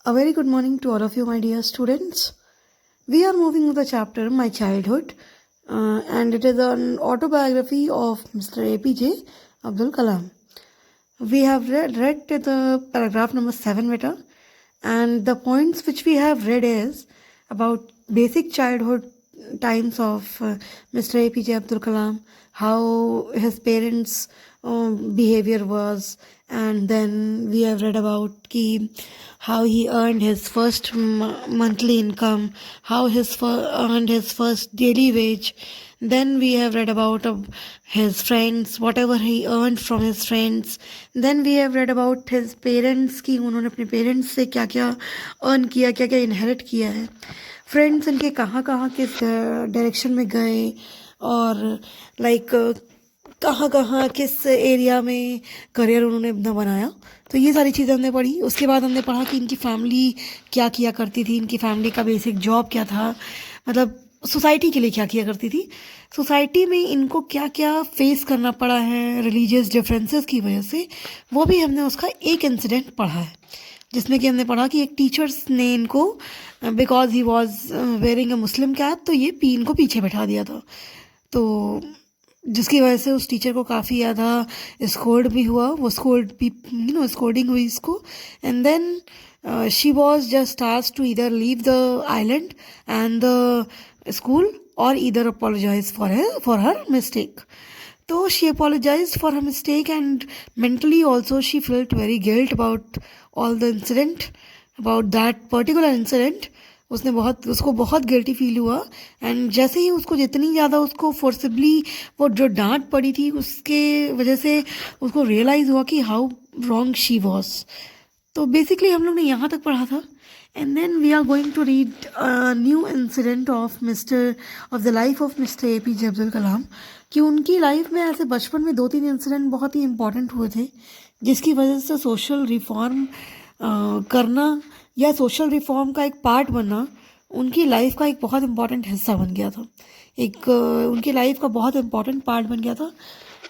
A very good morning to all of you, my dear students. We are moving to the chapter My Childhood, and it is an autobiography of Mr. APJ Abdul Kalam. We have read the paragraph number 7, beta, and the points which we have read is about basic childhood times of Mr. APJ Abdul Kalam, how his parents' behavior was, and then we have read about how he earned his first monthly income, how earned his first daily wage. Then we have read about his friends, whatever he earned from his friends. Then we have read about his parents कि उन्होंने अपने parents से क्या क्या earn किया, क्या क्या inherit किया है, फ्रेंड्स इनके कहाँ कहाँ किस डायरेक्शन में गए, और कहाँ कहाँ किस एरिया में करियर उन्होंने अपना बनाया. तो ये सारी चीज़ें हमने पढ़ी. उसके बाद हमने पढ़ा कि इनकी फैमिली क्या किया करती थी, इनकी फैमिली का बेसिक जॉब क्या था, मतलब सोसाइटी के लिए क्या किया करती थी, सोसाइटी में इनको क्या क्या फेस करना पड़ा है रिलीजियस डिफरेंसेस की वजह से. वो भी हमने उसका एक इंसिडेंट पढ़ा है, जिसमें कि हमने पढ़ा कि एक टीचर्स ने इनको because he was wearing a Muslim cap, तो ये इनको पीछे बैठा दिया था, तो जिसकी वजह से उस टीचर को काफ़ी ज़्यादा स्कोल्ड भी हुआ. वो स्कोल्डिंग हुई इसको. And then she was just asked to either leave the island and the school और either apologise for her mistake. तो she apologise for her mistake and mentally also she felt very guilt about all the incident, about that particular incident. उसको बहुत guilty feel हुआ. And जैसे ही उसको जितनी ज़्यादा उसको फोर्सिबली वो जो डांट पड़ी थी उसके वजह से उसको रियलाइज़ हुआ कि हाउ रॉन्ग शी वॉज. तो बेसिकली हम लोग ने यहाँ तक पढ़ा था. And then we are going to read new incident of the life of mister APJ Abdul Kalam, कि उनकी लाइफ में ऐसे बचपन में 2-3 इंसिडेंट बहुत ही इंपॉर्टेंट हुए थे, जिसकी वजह से सोशल रिफॉर्म करना या सोशल रिफॉर्म का एक पार्ट बनना उनकी लाइफ का एक बहुत इम्पॉर्टेंट हिस्सा बन गया था, उनकी लाइफ का बहुत इम्पॉर्टेंट पार्ट बन गया था.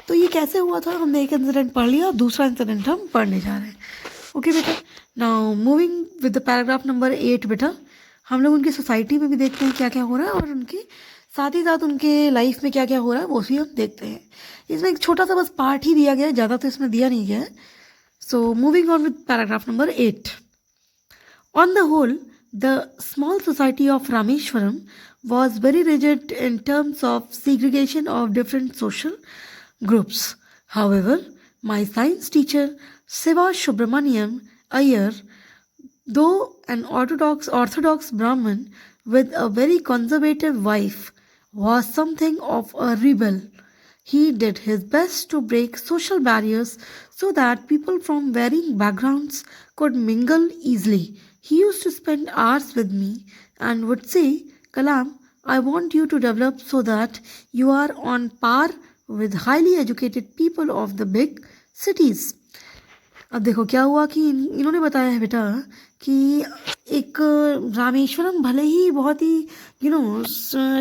तो ये कैसे हुआ था, हमने एक इंसिडेंट पढ़ लिया, दूसरा इंसिडेंट हम पढ़ने जा रहे हैं. ओके बेटा, now moving with the paragraph number 8. बेटा, हम लोग उनकी सोसाइटी में भी देखते हैं क्या क्या हो रहा है, और उनके साथ ही साथ उनके लाइफ में क्या क्या हो रहा है वो भी हम देखते हैं. इसमें एक छोटा सा बस पार्ट ही दिया गया है, ज़्यादा तो इसमें दिया नहीं गया है. So moving on with paragraph number 8. On the whole, the small society of Rameshwaram was very rigid in terms of segregation of different social groups. However, my science teacher, Siva Subramaniam Iyer, though an orthodox Brahmin with a very conservative wife, was something of a rebel. He did his best to break social barriers so that people from varying backgrounds could mingle easily. He used to spend hours with me and would say, Kalam, I want you to develop so that you are on par with highly educated people of the big cities. अब देखो क्या हुआ कि इन्होंने बताया है बेटा कि एक रामेश्वरम भले ही बहुत ही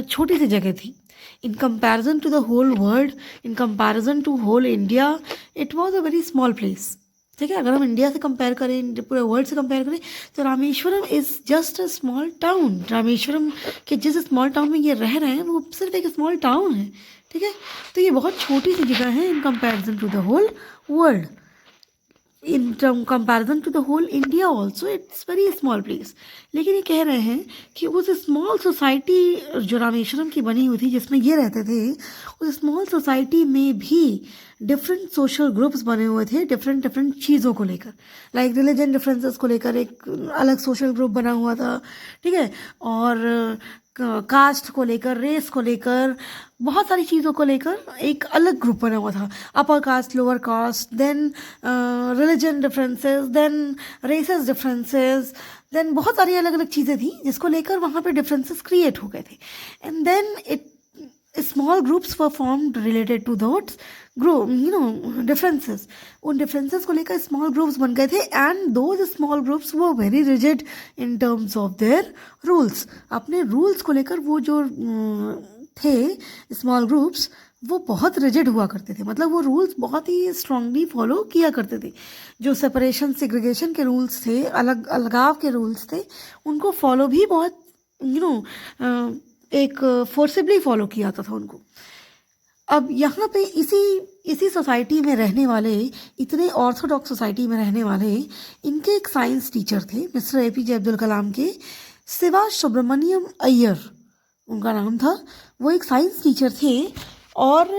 छोटी सी जगह थी, in comparison to the whole world, in comparison to whole India, it was a very small place. ठीक है, अगर हम इंडिया से कंपेयर करें, पूरे वर्ल्ड से कंपेयर करें, तो Rameswaram is just a small town. Rameswaram के जिस स्मॉल टाउन में ये रह रहे हैं वो सिर्फ एक स्मॉल टाउन है. ठीक है, तो ये बहुत छोटी सी जगह है in comparison to the whole world, in comparison to the whole India also it's very small place. लेकिन ये कह रहे हैं कि उस स्मॉल सोसाइटी जो रामेश्वरम की बनी हुई थी जिसमें ये रहते थे, उस स्मॉल सोसाइटी में भी डिफरेंट सोशल ग्रुप्स बने हुए थे, डिफरेंट चीज़ों को लेकर, लाइक रिलीजन डिफरेंसेस को लेकर एक अलग सोशल ग्रुप बना हुआ था. ठीक है, और कास्ट को लेकर, रेस को लेकर, बहुत सारी चीज़ों को लेकर एक अलग ग्रुप बना हुआ था. Upper caste, lower caste, then religion differences, then races differences, then बहुत सारी अलग अलग चीज़ें थी जिसको लेकर वहाँ पे डिफरेंसेस क्रिएट हो गए थे. And then small groups were formed related to those differences. उन differences को लेकर small groups बन गए थे, and those small groups were very rigid in terms of their rules. अपने rules को लेकर वो जो थे small groups वो बहुत रिजिड हुआ करते थे, मतलब वो रूल्स बहुत ही स्ट्रांगली फॉलो किया करते थे। जो सेपरेशन सेग्रीगेशन के रूल्स थे, अलग अलगाव के रूल्स थे, उनको फॉलो भी बहुत एक फोर्सिबली फॉलो किया जाता था उनको। अब यहाँ पे इसी सोसाइटी में रहने वाले, इतने ऑर्थोडॉक्स सोसाइटी में रहने वाले, इनके एक साइंस टीचर थे मिस्टर एपीजे अब्दुल कलाम के, शिवा सुब्रमण्यम अय्यर उनका नाम था। वो एक साइंस टीचर थे और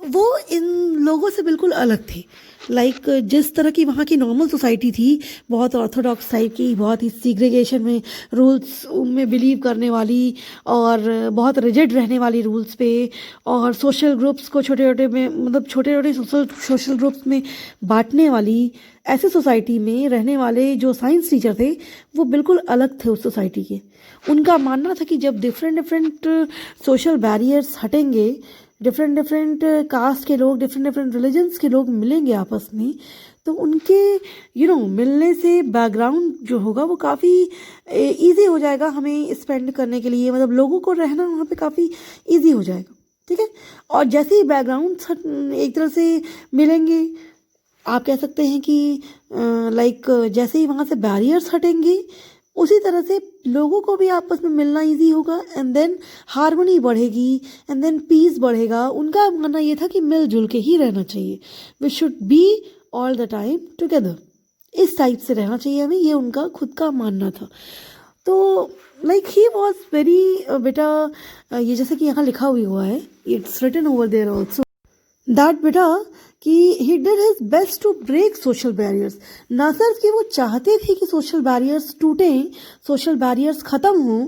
वो इन लोगों से बिल्कुल अलग थे। लाइक जिस तरह की वहाँ की नॉर्मल सोसाइटी थी, बहुत ऑर्थोडॉक्स टाइप की, बहुत ही सीग्रेगेशन में, रूल्स में बिलीव करने वाली और बहुत रिजिड रहने वाली रूल्स पे, और सोशल ग्रुप्स को छोटे छोटे में, मतलब छोटे छोटे सोशल ग्रुप्स में बांटने वाली, ऐसे सोसाइटी में रहने वाले जो साइंस टीचर थे वो बिल्कुल अलग थे उस सोसाइटी के। उनका मानना था कि जब डिफरेंट सोशल बैरियर्स हटेंगे, डिफरेंट कास्ट के लोग, डिफरेंट रिलीजन्स के लोग मिलेंगे आपस में, तो उनके मिलने से बैकग्राउंड जो होगा वो काफ़ी इजी हो जाएगा हमें स्पेंड करने के लिए, मतलब लोगों को रहना वहाँ पे काफ़ी इजी हो जाएगा। ठीक है, और जैसे ही बैकग्राउंड एक तरह से मिलेंगे, आप कह सकते हैं कि लाइक जैसे ही वहाँ से बैरियर्स हटेंगे, उसी तरह से लोगों को भी आपस में मिलना इजी होगा, एंड देन हार्मनी बढ़ेगी, एंड देन पीस बढ़ेगा। उनका मानना ये था कि मिलजुल के ही रहना चाहिए, we should be all the time together, इस टाइप से रहना चाहिए हमें, ये उनका खुद का मानना था। तो लाइक ही वॉज वेरी बेटा, ये जैसे कि यहाँ लिखा हुआ है, it's written over there also, that बेटा कि he did his best to break social barriers. ना सिर्फ कि वो चाहते थे कि सोशल बैरियर्स टूटें, सोशल बैरियर्स ख़त्म हों,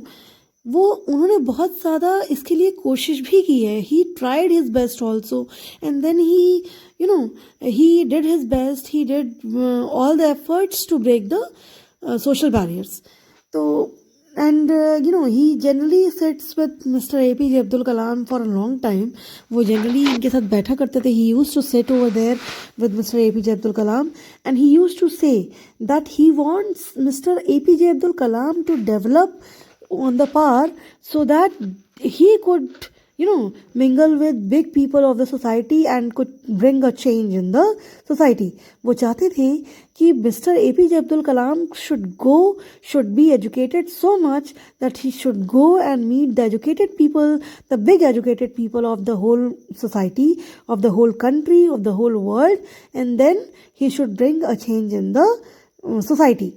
वो उन्होंने बहुत ज़्यादा इसके लिए कोशिश भी की है। He tried his best also, and then he did his best, he did all the efforts to break the social barriers. तो and he generally sits with mister APJ Abdul Kalam for a long time. वो generally इनके साथ बैठा करते थे। He use to sit over there with mister APJ Abdul Kalam, and he use to say that he wants mister APJ Abdul Kalam to develop on the power so that he could mingle with big people of the society and could bring a change in the society. वो चाहते थे कि mister APJ Abdul Kalam should be educated so much that he should go and meet the educated people, the big educated people of the whole society, of the whole country, of the whole world, and then he should bring a change in the society.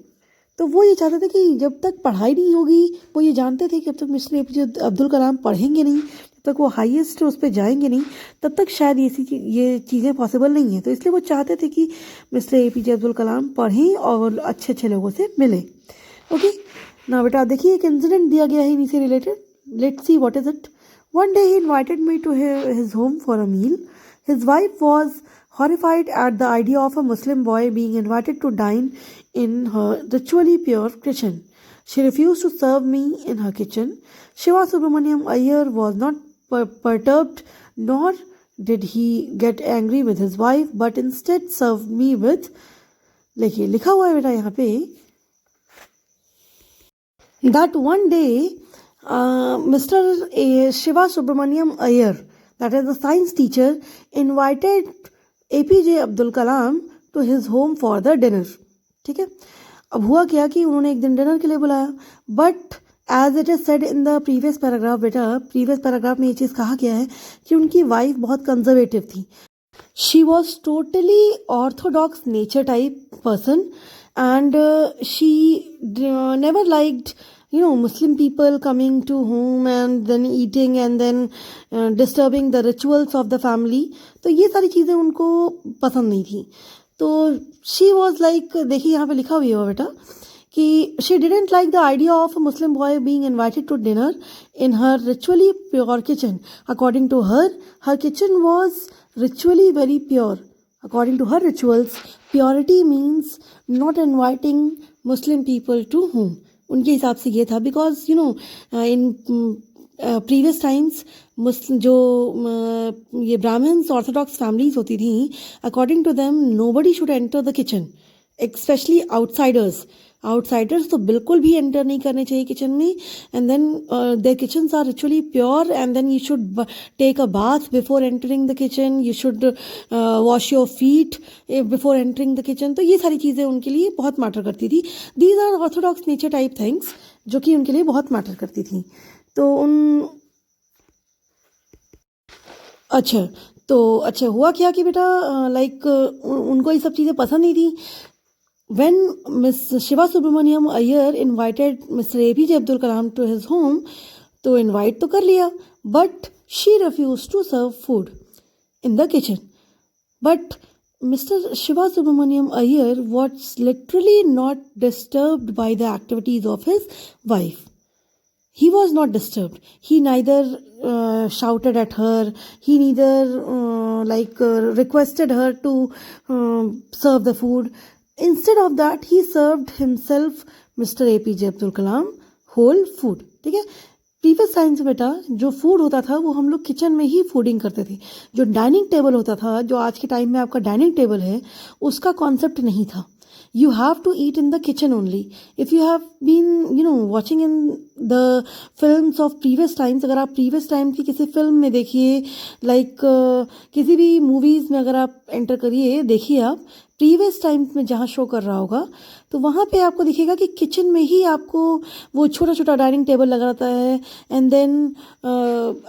तो वो ये चाहते थे कि जब तक पढ़ाई नहीं होगी, वो ये जानते थे कि जब तक मिस्टर एपीजे अब्दुल कलाम पढ़ेंगे नहीं, जब तक वो हाईएस्ट उस पर जाएंगे नहीं, तब तक शायद ये चीज़ें पॉसिबल नहीं है। तो इसलिए वो चाहते थे कि मिस्टर एपीजे अब्दुल कलाम पढ़ें और अच्छे अच्छे लोगों से मिले। ओके, ना बेटा देखिए एक इंसिडेंट दिया गया है इन्हीं से related, let's see what is it. One day he invited me to his home for a meal. His wife was horrified at the idea of a Muslim boy being invited to dine in her ritually pure kitchen. She refused to serve me in her kitchen. Shiva Subramaniam Iyer was not perturbed, nor did he get angry with his wife, but instead served me with, देखिए लिखा हुआ है बेटा यहाँ पे, that one day Mr. Shiva Subramaniam Iyer, that is the science teacher, invited APJ Abdul Kalam to his home for the dinner. ठीक है, अब हुआ क्या कि उन्होंने एक दिन डिनर के लिए बुलाया, but as it is said in the previous paragraph, बेटा प्रीवियस पैराग्राफ में ये चीज़ कहा गया है कि उनकी वाइफ बहुत कंजर्वेटिव थी. She was totally Orthodox nature type person, and she never liked Muslim people coming to home and then eating and then disturbing the rituals of the family. तो ये सारी चीज़ें उनको पसंद नहीं थी. तो she was like, देखिए यहाँ पे लिखा हुआ है बेटा कि she didn't like the idea of a Muslim boy being invited to dinner in her ritually pure kitchen. According to her, her kitchen was ritually very pure. According to her rituals, purity means not inviting Muslim people to home. उनके हिसाब से ये था, because in previous times Muslim जो ये Brahmins orthodox families होती थी, according to them nobody should enter the kitchen, specially outsiders. Outsiders तो बिल्कुल भी एंटर नहीं करने चाहिए किचन में. And then there kitchens are actually pure, and then you should take a bath before entering the kitchen. You should wash your feet before entering the kitchen. तो ये सारी चीज़ें उनके लिए बहुत मैटर करती थी. These are orthodox nature type things जो कि उनके लिए बहुत मैटर करती थी. तो अच्छा हुआ क्या कि बेटा लाइक उनको ये सब चीज़ें पसंद नहीं थी. When Miss Shiva Subramaniam Iyer invited Mr. APJ Abdul Kalam to his home, तो invite तो कर लिया, but she refused to serve food in the kitchen. But Mr. Shiva Subramaniam Iyer was literally not disturbed by the activities of his wife. He was not disturbed. He neither shouted at her. He neither requested her to serve the food. Instead of that, he served himself, Mr. APJ Abdul Kalam, whole food. ठीक है. Previous times बेटा जो food होता था वो हम लोग kitchen में ही फूडिंग करते थे. जो डाइनिंग टेबल होता था, जो आज के टाइम में आपका डाइनिंग टेबल है, उसका कॉन्सेप्ट नहीं था. You have to eat in the kitchen only. If you have been, watching in the films of previous times, अगर आप previous time की किसी फिल्म में देखिए, किसी भी मूवीज़ में अगर आप एंटर करिए, देखिए आप प्रीवियस टाइम्स में जहाँ शो कर रहा होगा, तो वहाँ पे आपको दिखेगा कि किचन में ही आपको वो छोटा छोटा डाइनिंग टेबल लगा रहता है. एंड देन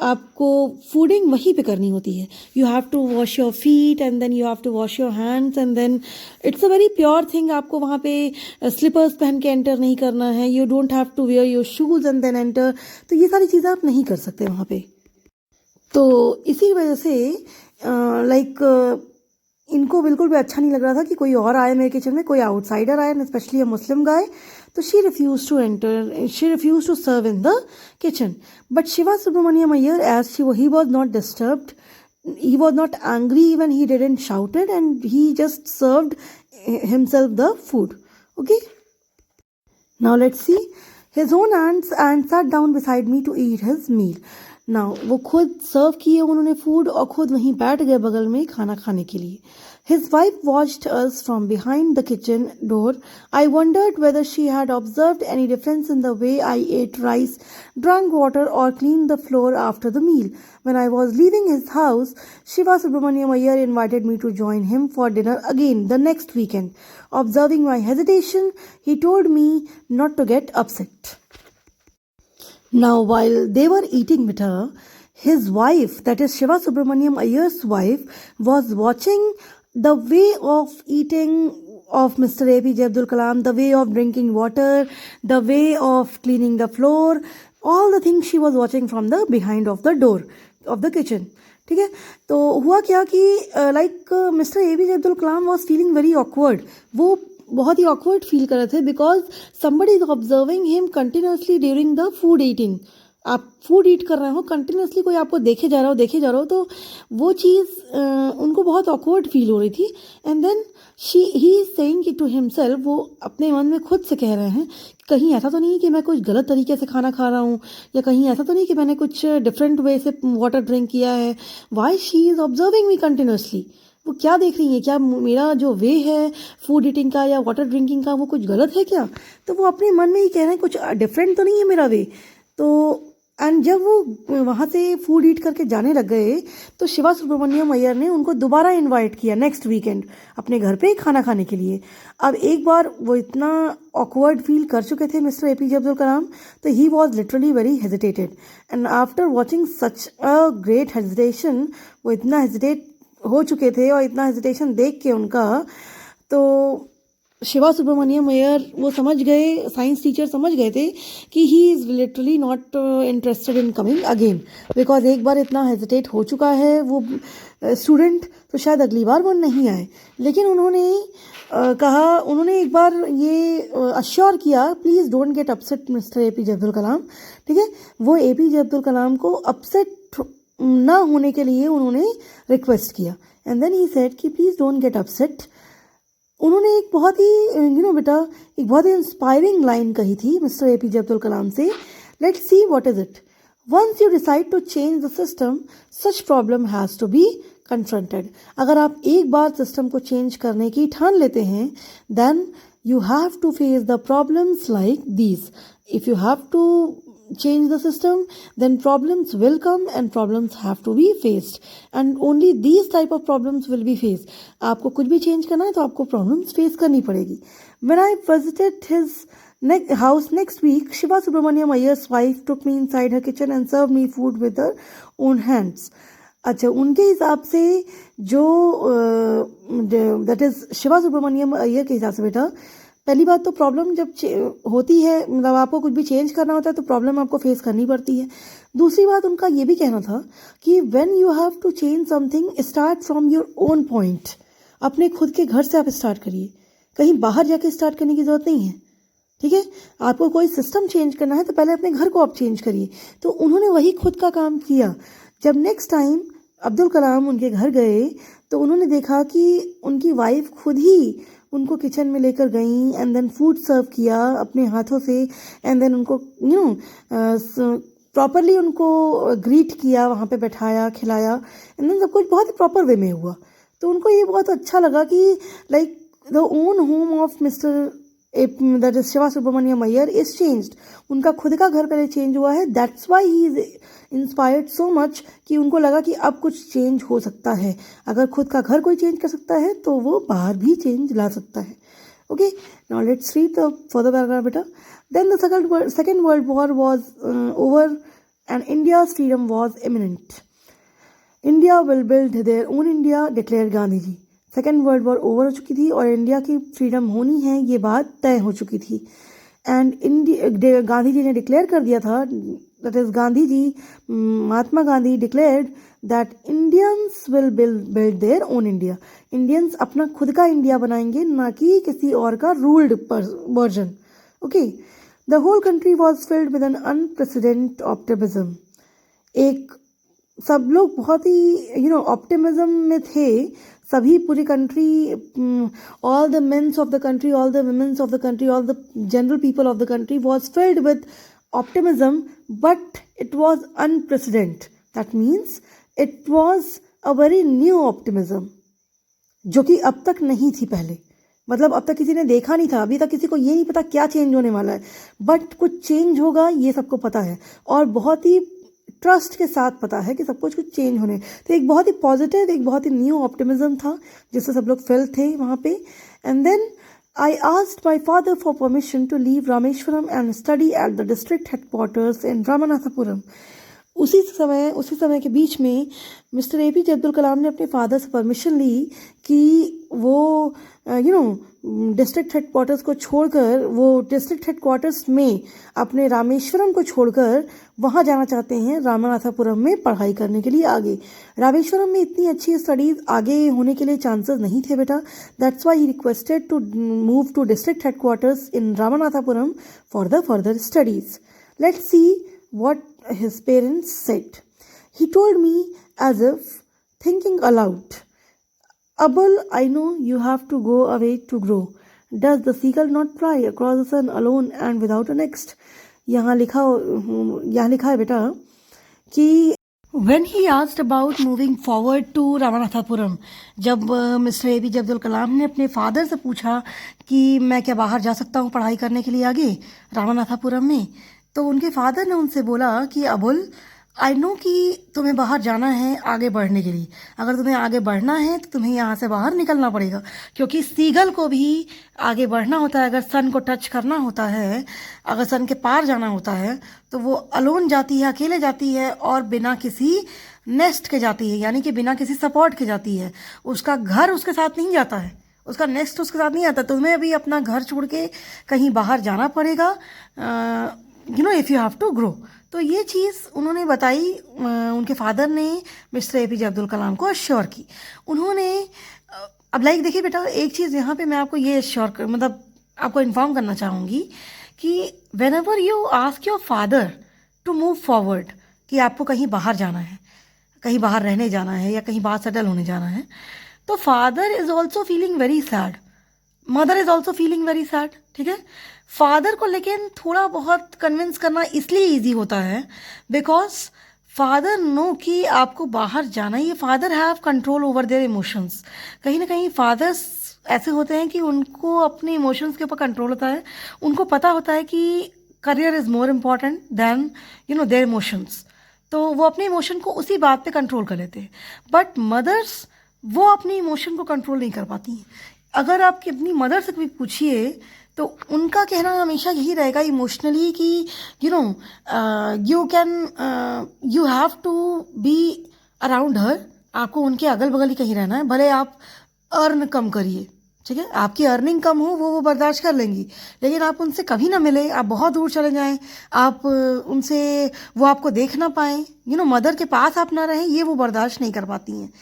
आपको फूडिंग वहीं पे करनी होती है. You have to wash your feet, and then you have to wash your hands, and then it's a very pure thing. आपको वहाँ पे स्लीपर्स पहन के एंटर नहीं करना है. You don't have to wear your shoes and then enter. तो ये सारी चीज़ें आप नहीं कर सकते वहाँ पे. तो इसी वजह से इनको बिल्कुल भी अच्छा नहीं लग रहा था कि कोई और आए मेरे किचन में, कोई आउटसाइडर आए, स्पेशली अ मुस्लिम गाय. तो she refuse to serve in the kitchen. But Shiva Subramaniam Iyer, as he was not disturbed, he was not angry, even he didn't shouted, and he just served himself the food. Okay, now let's see. His own aunts sat down beside me to eat his meal. Now वो खुद सर्व किए उन्होंने food और खुद वहीं बैठ गए बगल में खाना खाने के लिए. His wife watched us from behind the kitchen door. I wondered whether she had observed any difference in the way I ate rice, drank water, or cleaned the floor after the meal. When I was leaving his house, Shiva Subramaniam Iyer invited me to join him for dinner again the next weekend. Observing my hesitation, he told me not to get upset. Now, while they were eating with her, his wife, that is Shiva Subramaniam Iyer's wife, was watching the way of eating of Mr. APJ Abdul Kalam, the way of drinking water, the way of cleaning the floor, all the things she was watching from the behind of the door of the kitchen. ठीक है. तो हुआ क्या कि Mr. APJ Abdul Kalam was feeling very awkward. वो बहुत ही awkward feel कर रहे थे because somebody is observing him continuously during the food eating. आप फूड ईट कर रहे हो कंटिन्यूसली, कोई आपको देखे जा रहा हो तो वो चीज़ उनको बहुत ऑकवर्ड फील हो रही थी. And then he is saying to himself, वो अपने मन में खुद से कह रहे हैं कहीं ऐसा तो नहीं कि मैं कुछ गलत तरीके से खाना खा रहा हूँ, या कहीं ऐसा तो नहीं कि मैंने कुछ डिफरेंट वे से वाटर ड्रिंक किया है. Why she is observing me continuously. वो क्या देख रही है, क्या मेरा जो वे है फूड ईटिंग का या वाटर ड्रिंकिंग का वो कुछ गलत है क्या. तो वो अपने मन में ही कह रहे हैं कुछ डिफरेंट तो नहीं है मेरा वे. तो एंड जब वो वहाँ से फूड ईट करके जाने लग गए तो शिवा सुब्रमण्यम अय्यर ने उनको दोबारा इनवाइट किया नेक्स्ट वीकेंड अपने घर पे खाना खाने के लिए. अब एक बार वो इतना ऑकवर्ड फील कर चुके थे मिस्टर एपीजे अब्दुल कलाम, तो he was literally very hesitated. And after watching such a great hesitation, वो इतना हेजिटेट हो चुके थे और इतना हेजिटेशन देख के उनका, तो शिवा सुब्रमण्यम अय्यर वो समझ गए, साइंस टीचर समझ गए थे कि he is literally not interested in coming again, because एक बार इतना हेजिटेट हो चुका है वो स्टूडेंट, तो शायद अगली बार वो नहीं आए. लेकिन उन्होंने कहा, उन्होंने एक बार ये अश्योर किया, please don't get upset mister APJ Abdul Kalam. ठीक है, वो एपीजे अब्दुल कलाम को अपसेट ना होने के लिए उन्होंने रिक्वेस्ट किया. एंड देन ही सेड कि प्लीज़ डोंट गेट अपसेट. उन्होंने एक बहुत ही बेटा एक बहुत ही इंस्पायरिंग लाइन कही थी मिस्टर एपीजे अब्दुल कलाम से. Let's see what is it. Once you decide to change the system, such problem has to be confronted. अगर आप एक बार सिस्टम को चेंज करने की ठान लेते हैं, then You have to face the problems like these. If you have to change the system, then problems will come and problems have to be faced, and only these type of problems will be faced. आपको कुछ भी change करना है तो आपको problems face करनी पड़ेगी. When I visited his house next week, Shiva Subramaniam Iyer's wife took me inside her kitchen and served me food with her own hands. अच्छा, उनके हिसाब से जो दैट इज शिवा सुब्रमण्यम अय्यर के हिसाब से बेटा, पहली बात तो प्रॉब्लम जब होती है, मतलब आपको कुछ भी चेंज करना होता है तो प्रॉब्लम आपको फेस करनी पड़ती है. दूसरी बात उनका ये भी कहना था कि when you have to change something, start from your own point. अपने खुद के घर से आप स्टार्ट करिए, कहीं बाहर जाके स्टार्ट करने की जरूरत नहीं है. ठीक है, आपको कोई सिस्टम चेंज करना है तो पहले अपने घर को आप चेंज करिए. तो उन्होंने वही खुद का काम किया. जब नेक्स्ट टाइम अब्दुल कलाम उनके घर गए तो उन्होंने देखा कि उनकी वाइफ खुद ही उनको किचन में लेकर गई एंड देन फूड सर्व किया अपने हाथों से, एंड देन उनको प्रॉपरली उनको ग्रीट किया, वहाँ पे बैठाया, खिलाया, एंड देन सब कुछ बहुत ही प्रॉपर वे में हुआ. तो उनको ये बहुत अच्छा लगा कि like the own home of mister that is Shiva Subramaniam Iyer is changed. उनका खुद का घर पहले चेंज हुआ है. That's why he is inspired so much कि उनको लगा कि अब कुछ चेंज हो सकता है. अगर खुद का घर कोई चेंज कर सकता है तो वो बाहर भी चेंज ला सकता है. Okay, now let's read the further paragraph बेटा. Then the second world war was over and India's freedom was imminent. India will build their own India, declared Gandhi ji. Second world war over हो चुकी थी और India की freedom होनी है, ये बात तय हो चुकी थी. एंड गांधी जी ने डिक्लेयर कर दिया था, that is Gandhi ji, Mahatma Gandhi declared that Indians will build their own India. Indians अपना खुद का इंडिया बनाएंगे, ना कि किसी और का ruled version. Okay, the whole country was filled with an unprecedented optimism. एक सब लोग बहुत ही ऑप्टिमिज्म में थे. सभी पूरी country, all the mens of the country, all the womens of the country, all the general people of the country was filled with optimism, but it was unprecedented. That means it was a very new optimism, जो कि अब तक नहीं थी पहले. मतलब अब तक किसी ने देखा नहीं था, अभी तक किसी को ये नहीं पता क्या चेंज होने वाला है, बट कुछ चेंज होगा ये सबको पता है, और बहुत ही ट्रस्ट के साथ पता है कि सब कुछ चेंज होने. तो एक बहुत ही पॉजिटिव, एक बहुत ही न्यू ऑप्टिमिज्म था जिससे सब लोग फिल थे वहाँ पे. And then I asked my father for permission to leave Rameswaram and study at the district headquarters in Ramanathapuram. उसी समय के बीच में मिस्टर APJ अब्दुल कलाम ने अपने फादर से परमिशन ली कि वो डिस्ट्रिक्ट हेडक्वार्टर्स को छोड़कर, वो डिस्ट्रिक्ट हेडक्वार्टर्स में अपने रामेश्वरम को छोड़कर वहाँ जाना चाहते हैं रामनाथपुरम में पढ़ाई करने के लिए आगे. रामेश्वरम में इतनी अच्छी स्टडीज़ आगे होने के लिए चांसेस नहीं थे बेटा. That's why he requested to move to district headquarters in Ramanathapuram for the further studies. लेट्स सी what his parents said. He told me as if thinking aloud, Abul, I know you have to go away to grow. Does the seagull not fly across the sun alone and without a nest? यहाँ लिखा है बेटा कि when he asked about moving forward to Ramanathapuram, जब mister APJ Abdul कलाम ने अपने father से पूछा कि मैं क्या बाहर जा सकता हूँ पढ़ाई करने के लिए आगे रामनाथपुरम में, तो उनके फादर ने उनसे बोला कि अबुल, आई नो कि तुम्हें बाहर जाना है आगे बढ़ने के लिए. अगर तुम्हें आगे बढ़ना है तो तुम्हें यहाँ से बाहर निकलना पड़ेगा, क्योंकि सीगल को भी आगे बढ़ना होता है. अगर सन को टच करना होता है, अगर सन के पार जाना होता है, तो वो अलोन जाती है, अकेले जाती है, और बिना किसी नेस्ट के जाती है, यानी कि बिना किसी सपोर्ट के जाती है. उसका घर उसके साथ नहीं जाता है, उसका नेस्ट उसके साथ नहीं आता. तुम्हें अभी अपना घर छोड़ के कहीं बाहर जाना पड़ेगा, if you have to grow. तो ये चीज़ उन्होंने बताई, उनके फादर ने मिस्टर APJ अब्दुल कलाम को अश्योर की. उन्होंने अब लाइक देखिए बेटा, एक चीज़ यहाँ पे मैं आपको ये अश्योर मतलब आपको इन्फॉर्म करना चाहूँगी कि whenever you ask your father to move forward, कि आपको कहीं बाहर जाना है, कहीं बाहर रहने जाना है, या कहीं बाहर सेटल होने जाना है, तो father is also feeling very sad, mother is also feeling very sad. ठीक है, फादर को लेकिन थोड़ा बहुत कन्विंस करना इसलिए ईजी होता है बिकॉज फादर नो कि आपको बाहर जाना है. ये father have control over their emotions. कहीं ना कहीं फादर्स ऐसे होते हैं कि उनको अपने इमोशंस के ऊपर कंट्रोल होता है, उनको पता होता है कि career is more important than their emotions, तो वो अपने इमोशन को उसी बात पे कंट्रोल कर लेते हैं. बट मदर्स, वो अपनी इमोशन को कंट्रोल नहीं कर पाती हैं. अगर आप अपनी मदर से कभी पूछिए तो उनका कहना हमेशा यही रहेगा इमोशनली कि you have to be around her. आपको उनके अगल बगल ही कहीं रहना है, भले आप अर्न कम करिए, ठीक है, आपकी अर्निंग कम हो वो बर्दाश्त कर लेंगी, लेकिन आप उनसे कभी ना मिले, आप बहुत दूर चले जाएं, आप उनसे, वो आपको देख ना पाएँ, मदर के पास आप ना रहें, ये वो बर्दाश्त नहीं कर पाती हैं.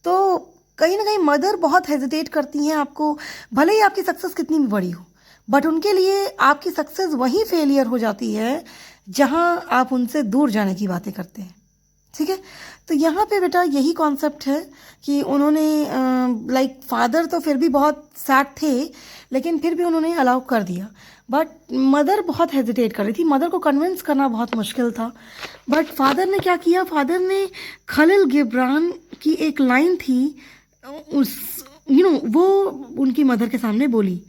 तो कहीं ना कहीं मदर बहुत हेजिटेट करती हैं आपको, भले ही आपकी सक्सेस कितनी भी बड़ी हो, बट उनके लिए आपकी सक्सेस वही फेलियर हो जाती है जहां आप उनसे दूर जाने की बातें करते हैं. ठीक है, तो यहाँ पे बेटा यही कॉन्सेप्ट है कि उन्होंने लाइक फादर तो फिर भी बहुत सैड थे, लेकिन फिर भी उन्होंने अलाउ कर दिया. बट मदर बहुत हेजिटेट कर रही थी, मदर को कन्विंस करना बहुत मुश्किल था. बट फादर ने क्या किया, फादर ने खलील गिब्रान की एक लाइन थी, वो उनकी मदर के सामने बोली.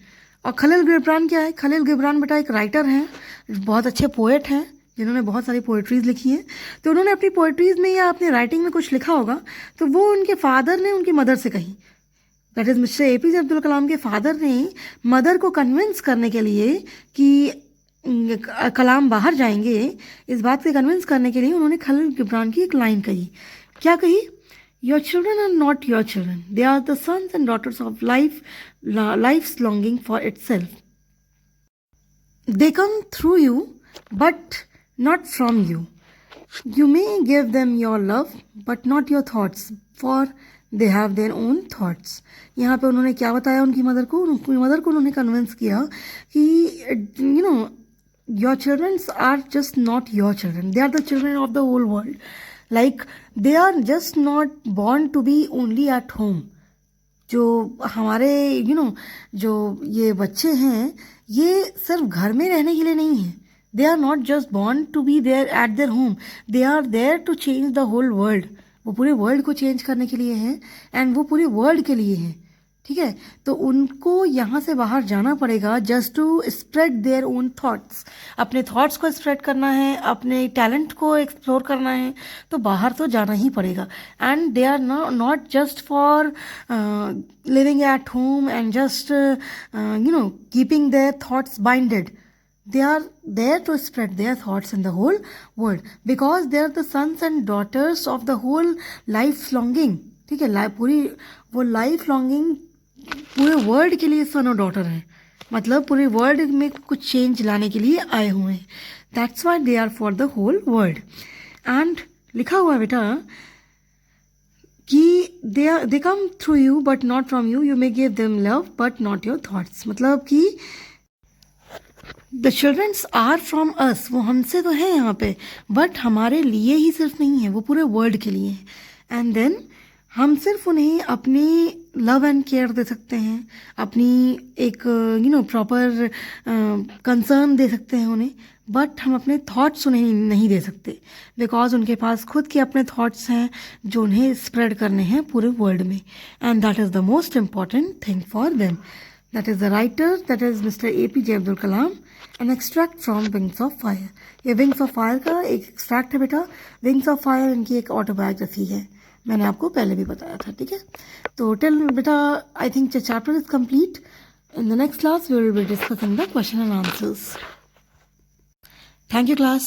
और खलील गिब्रान क्या है, खलील गिब्रान बेटा एक राइटर हैं, बहुत अच्छे पोएट हैं, जिन्होंने बहुत सारी पोइट्रीज़ लिखी हैं. तो उन्होंने अपनी पोइट्रीज़ में या अपनी राइटिंग में कुछ लिखा होगा, तो वो उनके फादर ने उनकी मदर से कही. That is mister APJ Abdul Kalam के फादर ने मदर को कन्विंस करने के लिए कि कलाम बाहर जाएंगे, इस बात से कन्विंस करने के लिए उन्होंने खलील गिब्रान की एक लाइन कही. क्या कही, your children are not your children, they are the sons and daughters of life's longing for itself. They come through you but not from you. You may give them your love, but not your thoughts, for they have their own thoughts. यहाँ पे उन्होंने क्या बताया उनकी mother को उन्होंने convince किया कि your children are just not your children. They are the children of the whole world. Like they are just not born to be only at home. जो हमारे जो ये बच्चे हैं, ये सिर्फ घर में रहने के लिए नहीं है. They are not just born to be there at their home. They are there to change the whole world. वो पूरे वर्ल्ड को चेंज करने के लिए हैं, एंड वो पूरे वर्ल्ड के लिए हैं. ठीक है, तो उनको यहाँ से बाहर जाना पड़ेगा just to spread their own thoughts. अपने थॉट्स को स्प्रेड करना है, अपने टैलेंट को एक्सप्लोर करना है, तो बाहर तो जाना ही पड़ेगा. And they are not just for living at home and just keeping their thoughts binded. They are there to spread their thoughts in the whole world, because they are the sons and daughters of the whole life longing. ठीक है, पूरी वो life longing पूरे world के लिए सन और daughter है, मतलब पूरे वर्ल्ड में कुछ चेंज लाने के लिए आए हुए हैं. That's why they are for the whole world. And लिखा हुआ है बेटा कि they come through you but not from you, you may give them love but not your thoughts. मतलब कि the childrens are from us, वो हमसे तो है यहाँ पे, बट हमारे लिए ही सिर्फ नहीं है, वो पूरे वर्ल्ड के लिए है. एंड देन हम सिर्फ उन्हें अपनी लव एंड केयर दे सकते हैं, अपनी एक प्रॉपर कंसर्न दे सकते हैं उन्हें, बट हम अपने थॉट्स उन्हें नहीं दे सकते, बिकॉज उनके पास खुद के अपने थॉट्स हैं जो उन्हें स्प्रेड करने हैं पूरे वर्ल्ड में. And that is the most important thing for them. That is the writer, that is Mr. APJ Abdul Kalam. An extract from Wings of Fire. ये Wings of Fire का एक extract है बेटा. Wings of Fire इनकी एक autobiography है, मैंने आपको पहले भी बताया था. ठीक है, तो टिल बेटा I think the chapter is complete. In the next class we will be discussing the question and answers. Thank you class.